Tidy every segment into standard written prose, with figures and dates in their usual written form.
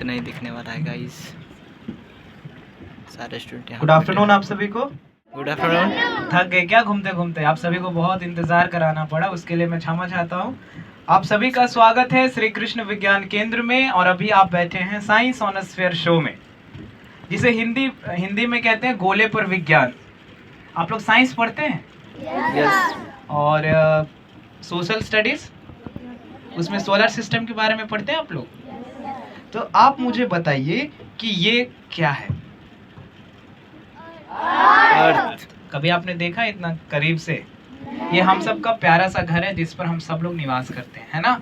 कुछ नहीं दिखने वाला है गाइस। सारे स्टूडेंट गुड आफ्टरनून आप सभी को। Good afternoon. थक गए क्या घूमते घूमते? आप सभी को बहुत इंतजार कराना पड़ा, उसके लिए मैं क्षमा चाहता हूँ। आप सभी का स्वागत है श्री कृष्ण विज्ञान केंद्र में। और अभी आप बैठे हैं साइंस ऑन स्फीयर शो में, जिसे हिंदी में कहते हैं गोले पर विज्ञान। आप लोग साइंस पढ़ते हैं? यस। और सोशल स्टडीज, उसमें सोलर सिस्टम के बारे में पढ़ते हैं आप लोग? तो आप मुझे बताइए कि ये क्या है? अर्थ। कभी आपने देखा इतना करीब से? ये हम सब का प्यारा सा घर है जिस पर हम सब लोग निवास करते हैं, है ना?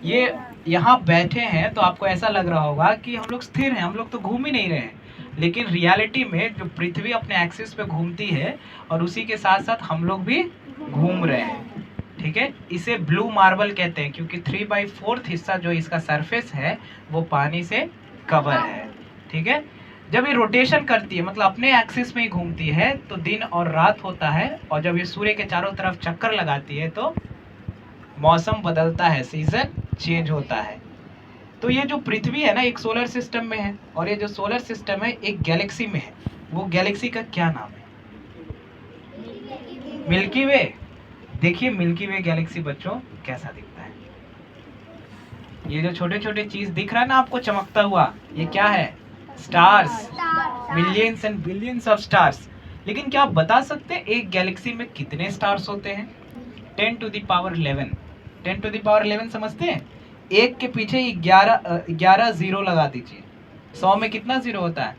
ये यहाँ बैठे हैं तो आपको ऐसा लग रहा होगा कि हम लोग स्थिर हैं, हम लोग तो घूम ही नहीं रहे हैं। लेकिन रियलिटी में जो पृथ्वी अपने एक्सिस पे घूमती है और उसी के साथ साथ हम लोग भी घूम रहे हैं, ठीक है? इसे ब्लू मार्बल कहते हैं क्योंकि 3/4 हिस्सा जो इसका सरफेस है वो पानी से कवर है, ठीक है? जब ये रोटेशन करती है, मतलब अपने एक्सिस में ही घूमती है, तो दिन और रात होता है। और जब ये सूर्य के चारों तरफ चक्कर लगाती है तो मौसम बदलता है, सीजन चेंज होता है। तो ये जो पृथ्वी है ना, एक सोलर सिस्टम में है, और ये जो सोलर सिस्टम है एक गैलेक्सी में है। वो गैलेक्सी का क्या नाम है? मिल्की वे। देखिए मिल्की वे गैलेक्सी बच्चों कैसा दिखता है। ये जो छोटे छोटे चीज दिख रहा है ना आपको चमकता हुआ, ये क्या है? Stars. Millions and billions of stars. लेकिन क्या आप बता सकते हैं एक गैलेक्सी में कितने स्टार्स होते हैं? 10 to the power 11। 10 to the power 11 समझते हैं? एक के पीछे 11 जीरो लगा दीजिए। 100 में कितना जीरो होता है?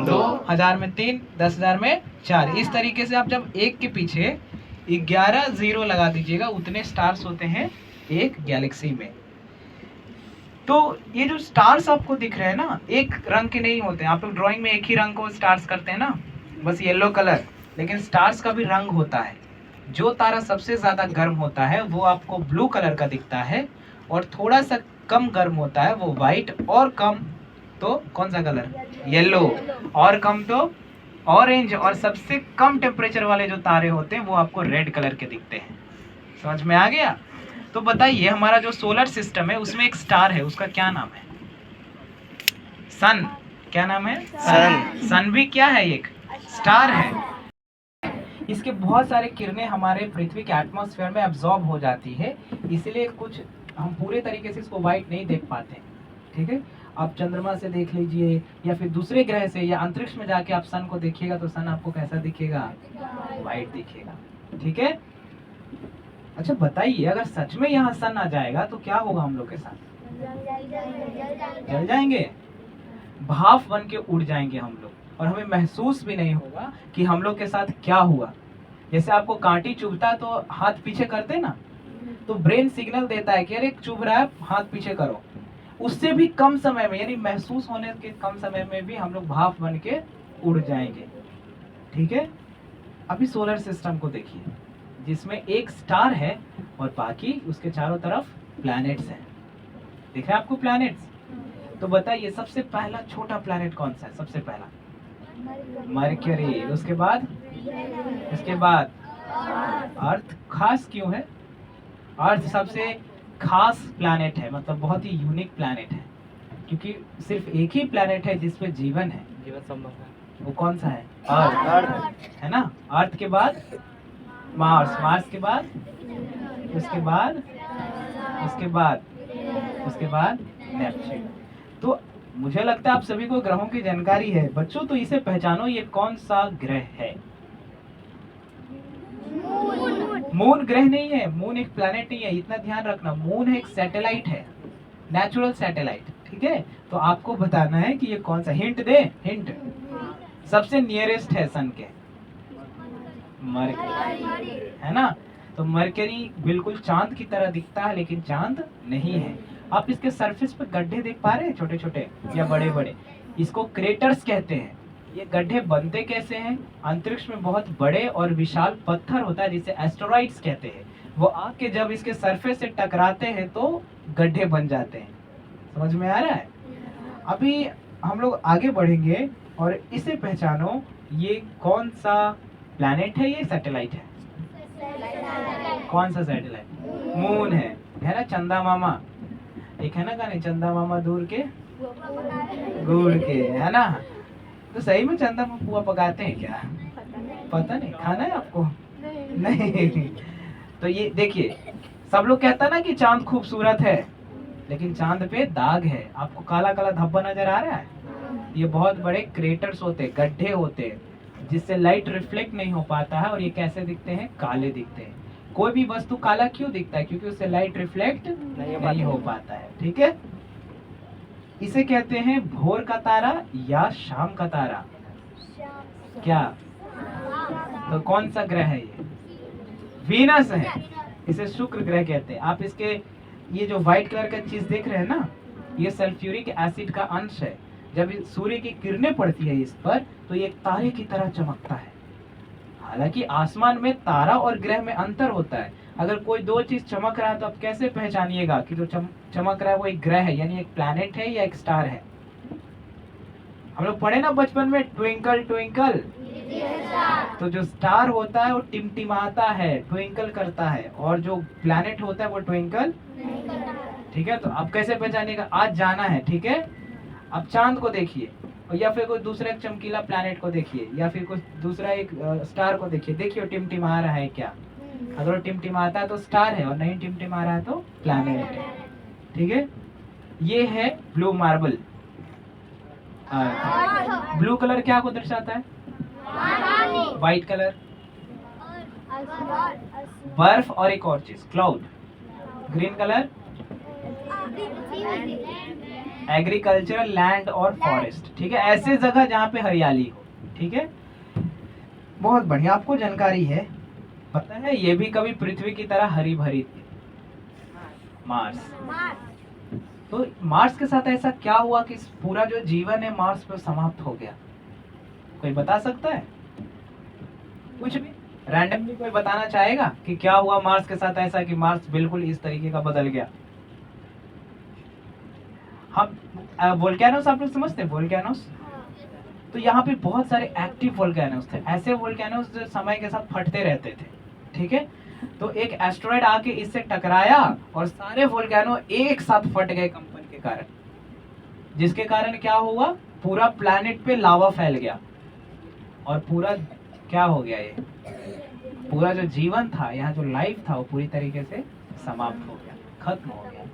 2। 1000 में 3, 10,000 में 4। इस तरीके से आप जब एक के पीछे 11 जीरो लगा दीजिएगा, उतने स्टार्स होते हैं एक गैलेक्सी में। तो ये जो स्टार्स आपको दिख रहे हैं ना, एक रंग के नहीं होते हैं। आप लोग ड्राइंग में एक ही रंग को स्टार्स करते हैं ना, बस येलो कलर। लेकिन स्टार्स का भी रंग होता है। जो तारा सबसे ज्यादा गर्म होता है वो आपको ब्लू कलर का दिखता है, और थोड़ा सा कम गर्म होता है वो व्हाइट, और कम तो कौन सा कलर? येलो। और कम तो ऑरेंज। और सबसे कम टेम्परेचर वाले जो तारे होते हैं वो आपको रेड कलर के दिखते हैं। समझ में आ गया? तो बताइए हमारा जो सोलर सिस्टम है उसमें एक स्टार है, उसका क्या नाम है? सन। क्या नाम है? सन। सन भी क्या है? एक स्टार है। इसके बहुत सारे किरणें हमारे पृथ्वी के एटमॉस्फेयर में एब्जॉर्ब हो जाती है, इसलिए कुछ हम पूरे तरीके से इसको व्हाइट नहीं देख पाते, ठीक है? आप चंद्रमा से देख लीजिए या फिर दूसरे ग्रह से या अंतरिक्ष में जाके आप सन को देखिएगा तो सन आपको कैसा दिखेगा? व्हाइट दिखेगा, ठीक है? अच्छा बताइए, अगर सच में यहाँ सन आ जाएगा तो क्या होगा हम लोग के साथ? जल जाएंगे, भाप बन के उड़ जाएंगे हम लोग, और हमें महसूस भी नहीं होगा कि हम लोग के साथ क्या हुआ। जैसे आपको कांटी चुभता है तो हाथ पीछे करते ना, तो ब्रेन सिग्नल देता है कि अरे चुभ रहा है, हाथ पीछे करो। उससे भी कम समय में, यानी महसूस होने के कम समय में भी हम लोग भाप बन के उड़ जाएंगे, ठीक है? अभी सोलर सिस्टम को देखिए, जिसमें एक स्टार है और बाकी उसके चारों तरफ प्लैनेट्स हैं। दिख रहा है आपको प्लैनेट्स? तो बताइए सबसे पहला छोटा प्लैनेट कौन सा है? सबसे पहला मरकरी। उसके बाद अर्थ। खास क्यों है? अर्थ सबसे खास प्लैनेट है, मतलब बहुत ही यूनिक प्लैनेट है, क्योंकि सिर्फ एक ही प्लैनेट है जिसपे जीवन है, जीवन संभव है। वो कौन सा है? अर्थ, है ना? अर्थ के बाद मार्स, मार्स के बाद उसके बाद नेपच्यून। तो मुझे लगता है आप सभी को ग्रहों की जानकारी है बच्चों, तो इसे पहचानो, ये कौन सा ग्रह है? मून ग्रह नहीं है, मून एक प्लैनेट नहीं है, इतना ध्यान रखना। मून एक सैटेलाइट है, नेचुरल सैटेलाइट, ठीक है? तो आपको बताना है कि ये कौन सा। हिंट दे, हिंट। सबसे नियरेस्ट है सन के, मरकरी, है ना? तो मरकरी बिल्कुल चांद की तरह दिखता है, लेकिन चांद नहीं है। आप इसके सरफेस पे गड्ढे देख पा रहे हैं, छोटे छोटे या बड़े बड़े? इसको क्रेटर्स कहते हैं। ये गड्ढे बनते कैसे हैं? अंतरिक्ष में बहुत बड़े और विशाल पत्थर होता है जिसे एस्टेरॉइड्स कहते हैं, वो आके जब इसके सरफेस से टकराते हैं तो गड्ढे बन जाते हैं। समझ में आ रहा है? अभी हम लोग आगे बढ़ेंगे और इसे पहचानो, ये कौन सा प्लैनेट है? ये सैटेलाइट है। कौन सा सैटेलाइट? मून है ना? चंदा मामा, एक है ना गाने, चंदा मामा दूर के गुड़ के, है ना? तो सही में चंदा में पुआ पकाते हैं क्या? पता नहीं, खाना है आपको? नहीं। तो ये देखिए, सब लोग कहता है ना कि चांद खूबसूरत है, लेकिन चांद पे दाग है। आपको काला काला धब्बा नजर आ रहा है? ये बहुत बड़े क्रेटर्स होते हैं, गड्ढे होते हैं, जिससे लाइट रिफ्लेक्ट नहीं हो पाता है, और ये कैसे दिखते हैं? काले दिखते हैं। कोई भी वस्तु काला क्यों दिखता है? क्योंकि उससे लाइट रिफ्लेक्ट नहीं हो पाता है। ठीक है, इसे कहते हैं भोर का तारा या शाम का तारा। क्या? तो कौन सा ग्रह है ये? वीनस है। इसे शुक्र ग्रह कहते हैं। आप इसके ये जो व्हाइट कलर का चीज देख रहे हैं ना, ये सल्फ्यूरिक एसिड का अंश है। जब सूर्य की किरणें पड़ती है इस पर, तो ये एक तारे की तरह चमकता है। हालांकि आसमान में तारा और ग्रह में अंतर होता है। अगर कोई दो चीज चमक रहा है तो आप कैसे पहचानिएगा कि जो चमक रहा है वो एक ग्रह है, यानी एक प्लैनेट है या एक स्टार है? हम लोग पढ़े ना बचपन में, ट्विंकल ट्विंकल। तो जो स्टार होता है वो टिमटिमाता है, ट्विंकल करता है, और जो प्लैनेट होता है वो ट्विंकल। ठीक है, तो आप कैसे पहचानिएगा? आज जाना है, ठीक है, अब चांद को देखिए, या फिर कोई दूसरा एक चमकीला प्लैनेट को देखिए, या फिर कुछ दूसरा एक स्टार को देखिए, देखिए टिमटिमा रहा है क्या? अगर वो टिमटिमाता है तो स्टार है, और नहीं टिमटिमा रहा है तो प्लैनेट है। ठीक है, ये है ब्लू मार्बल। ब्लू कलर क्या को दर्शाता है? व्हाइट कलर बर्फ, और एक और चीज cloud. Green colour agricultural land और फॉरेस्ट। ठीक है, ऐसे जगह जहाँ पे हरियाली हो। ठीक है, बहुत बढ़िया, आपको जानकारी है। पता है ये भी कभी पृथ्वी की तरह हरी भरी थी। मार्स। तो मार्स के साथ ऐसा क्या हुआ कि पूरा जो जीवन है मार्स पर समाप्त हो गया? कोई बता सकता है? कुछ भी रैंडमली कोई बताना चाहेगा कि क्या हुआ मार्स के साथ ऐसा कि मार्स बिल्कुल इस तरीके का बदल गया? हम वोल्केनोस आप लोग समझते हैं? वोल्केनोस, तो यहाँ पे बहुत सारे एक्टिव वोल्केनोस थे, ऐसे वोल्केनोस जो समय के साथ फटते रहते थे। ठीक है, तो एक एस्टेरॉयड आके इससे टकराया और सारे वोल्केनो एक साथ फट गए कंपन के कारण, जिसके कारण क्या हुआ? पूरा प्लैनेट पे लावा फैल गया, और पूरा क्या हो गया? ये पूरा जो जीवन था, यहाँ जो लाइफ था, वो पूरी तरीके से समाप्त हो गया, खत्म हो गया।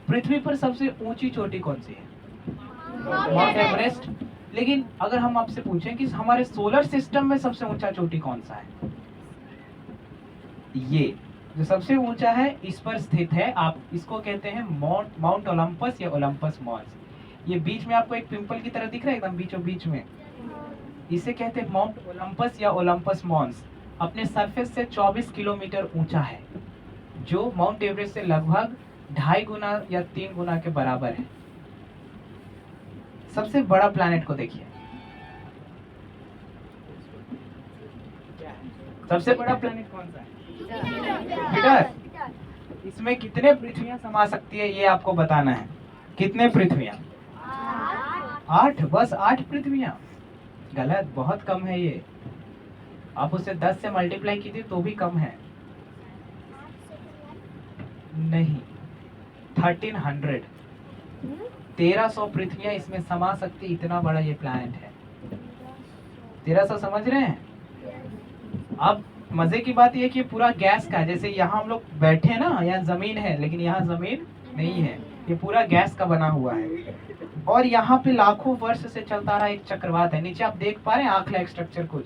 पृथ्वी पर सबसे ऊंची चोटी कौन सी है? Mount Everest. लेकिन अगर हम आपसे पूछें कि हमारे सोलर सिस्टम में सबसे ऊंचा चोटी कौन सा है? ये जो सबसे ऊंचा है इस पर स्थित है। आप इसको कहते हैं माउंट ओलंपस या ओलंपस मॉन्स। ये बीच में आपको एक पिंपल की तरह दिख रहा है, एकदम बीचों बीच में, इसे कहते हैं माउंट ओलंपस या ओलंपस मॉन्स। अपने सरफेस से 24 किलोमीटर ऊंचा है, जो माउंट एवरेस्ट से लगभग 2.5 गुना या 3 गुना के बराबर है। सबसे बड़ा प्लैनेट को देखिए, सबसे बड़ा प्लैनेट कौन सा है? जुपिटर। इसमें कितने पृथ्वियां समा सकती है ये आपको बताना है। कितने पृथ्वियां? 8, बस 8 पृथ्वियां। गलत, बहुत कम है ये। आप उसे 10 से मल्टीप्लाई कीजिए तो भी कम है। नहीं, 1300 1300 पृथ्वियां इसमें समा सकती, इतना बड़ा ये प्लैनेट है। 1300 समझ रहे हैं? अब मजे की बात यह कि पूरा गैस का, जैसे यहाँ हम लोग बैठे ना, यहाँ जमीन है लेकिन यहाँ जमीन नहीं है, ये पूरा गैस का बना हुआ है। और यहाँ पे लाखों वर्ष से चलता रहा एक चक्रवात है। नीचे आप देख पा रहे हैं आँख लाइक स्ट्रक्चर कुछ,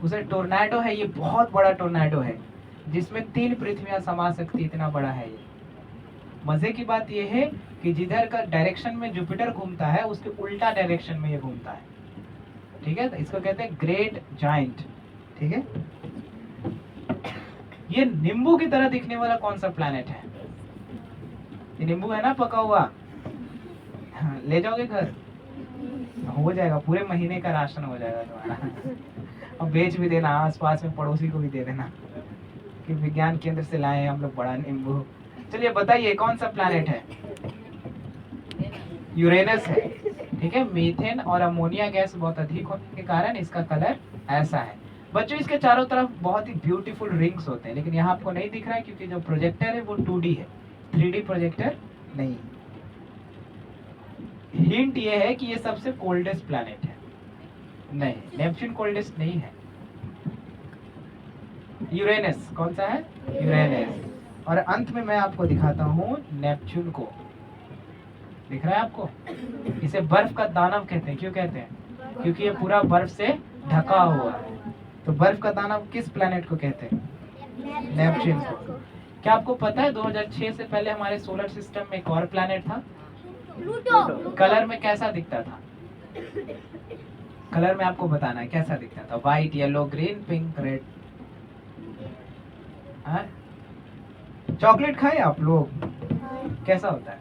उसे टोर्नाडो है। ये बहुत बड़ा टोर्नाडो है जिसमें 3 पृथ्वियां समा सकती, इतना बड़ा है ये। मजे की बात यह है कि जिधर का डायरेक्शन में जुपिटर घूमता है उसके उल्टा डायरेक्शन में ये घूमता है। ठीक है, तो इसको कहते हैं ग्रेट जायंट। ठीक है, ये नींबू की तरह दिखने वाला कौन सा प्लैनेट है? ये नींबू है ना, पका हुआ। हाँ, ले जाओगे घर, हो जाएगा, पूरे महीने का राशन हो जाएगा तुम्हारा। और बेच भी देना, आस पास में पड़ोसी को भी दे देना कि विज्ञान केंद्र से लाए हैं हम लोग बड़ा नींबू। चलिए बताइए कौन सा प्लैनेट है? यूरेनस है। ठीक है, मीथेन और अमोनिया गैस बहुत अधिक होने के कारण इसका कलर ऐसा है। बच्चों, इसके चारों तरफ बहुत ही ब्यूटीफुल रिंग्स होते हैं, लेकिन यहाँ आपको नहीं दिख रहा है क्योंकि जो प्रोजेक्टर है वो 2D है, 3D प्रोजेक्टर नहीं। हिंट ये है कि ये सबसे कोल्डेस्ट प्लैनेट है। नहीं, नेपच्यून कोल्डेस्ट नहीं है। यूरेनस कौन सा है? यूरेनस। और अंत में मैं आपको दिखाता हूँ नेपच्यून को। दिख रहा है आपको? इसे बर्फ का दानव कहते हैं। क्यों कहते हैं? क्योंकि ये पूरा बर्फ से ढका हुआ है। तो बर्फ का दानव किस प्लैनेट को कहते हैं? नेपच्यून को। क्या आपको पता है 2006 से पहले हमारे सोलर सिस्टम में एक और प्लैनेट था? प्लूटो। कलर में कैसा दिखता था? कलर में आपको बताना है कैसा दिखता था। White, yellow, green, pink, red. Chocolate खाए आप लोग? कैसा होता है?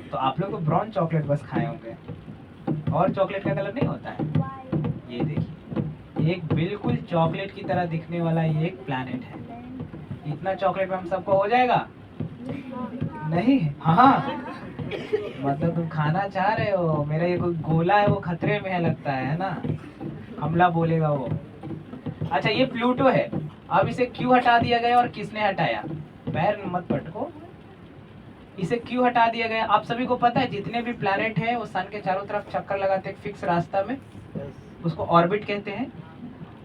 तो आप लोग तो ब्राउन चॉकलेट बस खाए होंगे, और चॉकलेट का कलर नहीं होता है। ये देखिए, एक बिल्कुल चॉकलेट की तरह दिखने वाला ये एक प्लैनेट है। इतना चॉकलेट में हम सबको हो जाएगा? नहीं। हाँ, मतलब तुम खाना चाह रहे हो। मेरा ये कोई गोला है वो खतरे में है लगता है ना? हमला बोलेगा वो। अच्छा, ये प्लूटो है। अब इसे क्यों हटा दिया गया और किसने हटाया? पैर मत पटको। इसे क्यों हटा दिया गया? आप सभी को पता है जितने भी प्लैनेट हैं वो सन के चारों तरफ चक्कर लगाते हैं फिक्स रास्ता में, उसको ऑर्बिट कहते हैं।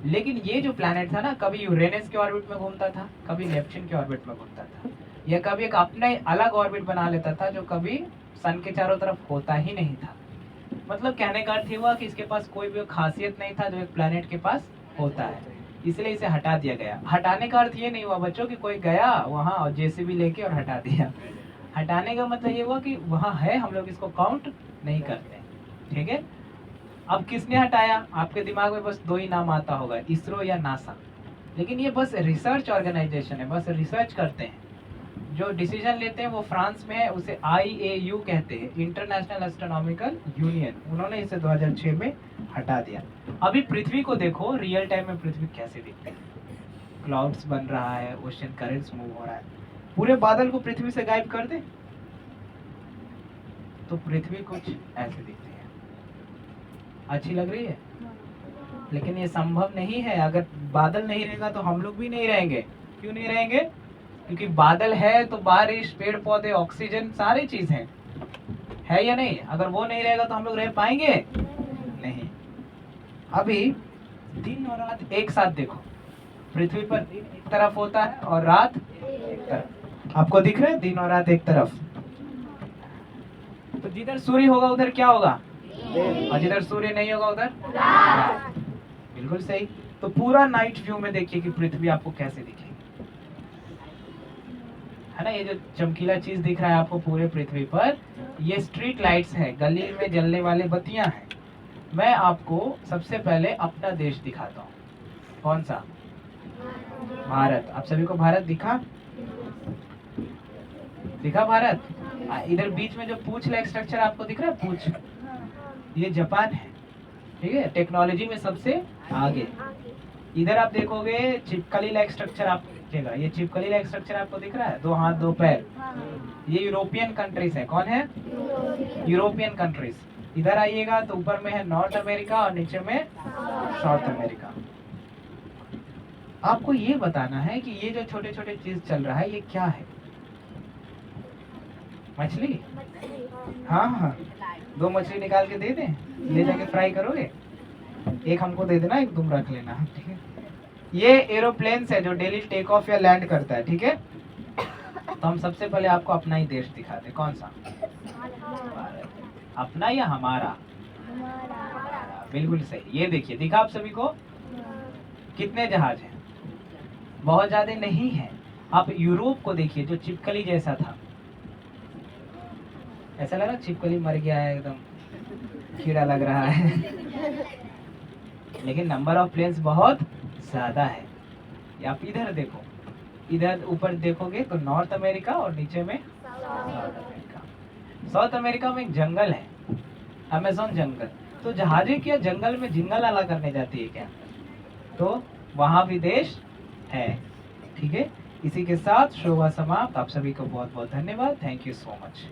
लेकिन ये जो प्लैनेट था ना, कभी यूरेनस के ऑर्बिट में घूमता था, कभी नेपच्यून के ऑर्बिट में घूमता था, या कभी एक अपना ही अलग ऑर्बिट बना लेता था जो कभी सन के चारों तरफ होता ही नहीं था। मतलब कहने का अर्थ ये हुआ कि इसके पास कोई भी खासियत नहीं था जो एक प्लैनेट के पास होता है, इसलिए इसे हटा दिया गया। हटाने का अर्थ ये नहीं हुआ बच्चों कि कोई गया वहाँ और जेसीबी लेके और हटा दिया। हटाने का मतलब ये हुआ कि वहाँ है, हम लोग इसको काउंट नहीं करते। ठीक है? अब किसने हटाया? आपके दिमाग में बस दो ही नाम आता होगा, इसरो या नासा। लेकिन ये बस रिसर्च ऑर्गेनाइजेशन है, बस रिसर्च करते हैं। जो डिसीजन लेते हैं वो फ्रांस में है, उसे IAU कहते हैं, इंटरनेशनल एस्ट्रोनॉमिकल यूनियन। उन्होंने इसे 2006 में हटा दिया। अभी पृथ्वी को देखो रियल टाइम में, पृथ्वी कैसे दिखती है। क्लाउड्स बन रहा है, ओशन करंट्स मूव हो रहा है। पूरे बादल को पृथ्वी से गायब कर दे तो पृथ्वी कुछ ऐसे दिखती है। अच्छी लग रही है? लेकिन ये संभव नहीं है। अगर बादल नहीं रहेगा तो हम लोग भी नहीं रहेंगे। क्यों नहीं रहेंगे? क्योंकि बादल है तो बारिश, पेड़ पौधे, ऑक्सीजन, सारी चीज है या नहीं? अगर वो नहीं रहेगा तो हम लोग रह पाएंगे? नहीं। अभी दिन और रात एक साथ देखो। पृथ्वी पर दिन एक तरफ होता है और रात एक तरफ। आपको दिख रहा है दिन और रात एक तरफ? तो जिधर सूर्य होगा उधर क्या होगा? और जिधर सूर्य नहीं होगा उधर रात। बिल्कुल सही। तो पूरा नाइट व्यू में देखिए कि पृथ्वी आपको कैसे दिखेगी, है ना? ये जो चमकीला चीज दिख रहा है आपको पूरे पृथ्वी पर, ये स्ट्रीट लाइट्स हैं, गली में जलने वाले बत्तियां हैं। मैं आपको सबसे पहले अपना देश दिखाता हूँ। कौन सा? भारत। आप सभी को भारत दिखा? दिखा भारत? इधर बीच में जो पूंछ लाइक स्ट्रक्चर आपको दिख रहा है, पूंछ, ये जापान है। ठीक है? टेक्नोलॉजी में सबसे आगे। इधर आप देखोगे छिपकली लाइक स्ट्रक्चर आपको दिखेगा। ये छिपकली लाइक स्ट्रक्चर आपको दिख रहा है, 2 हाथ 2 पैर। ये यूरोपियन कंट्रीज है। कौन है? European countries. इधर आइएगा तो ऊपर में है नॉर्थ अमेरिका और नीचे में साउथ अमेरिका। आपको ये बताना है कि ये जो छोटे छोटे चीज चल रहा है ये क्या है? मछली? हाँ हाँ, 2 मछली निकाल के दे दें, ले जाके फ्राई करोगे? एक हमको दे देना, एक तुम रख लेना। ठीक है? ये एरोप्लेन्स है जो डेली टेक ऑफ या लैंड करता है। ठीक है? तो हम सबसे पहले आपको अपना ही देश दिखाते। कौन सा? अपना या हमारा? बिल्कुल सही। ये देखिए, दिखा आप सभी को? कितने जहाज हैं? बहुत ज्यादा नहीं है। आप यूरोप को देखिए जो छिपकली जैसा था। ऐसा लग रहा छिपकली मर गया है, एकदम कीड़ा लग रहा है। लेकिन नंबर ऑफ प्लेन्स बहुत ज्यादा है। आप इधर देखो, इधर ऊपर देखोगे तो नॉर्थ अमेरिका और नीचे में साउथ अमेरिका। साउथ अमेरिका में एक जंगल है, अमेज़न जंगल। तो जहाजें क्या जंगल में जिंगल अला करने जाती है क्या? तो वहां भी देश है। ठीक है? इसी के साथ शो हुआ समाप्त। आप सभी को बहुत बहुत धन्यवाद। Thank you so much.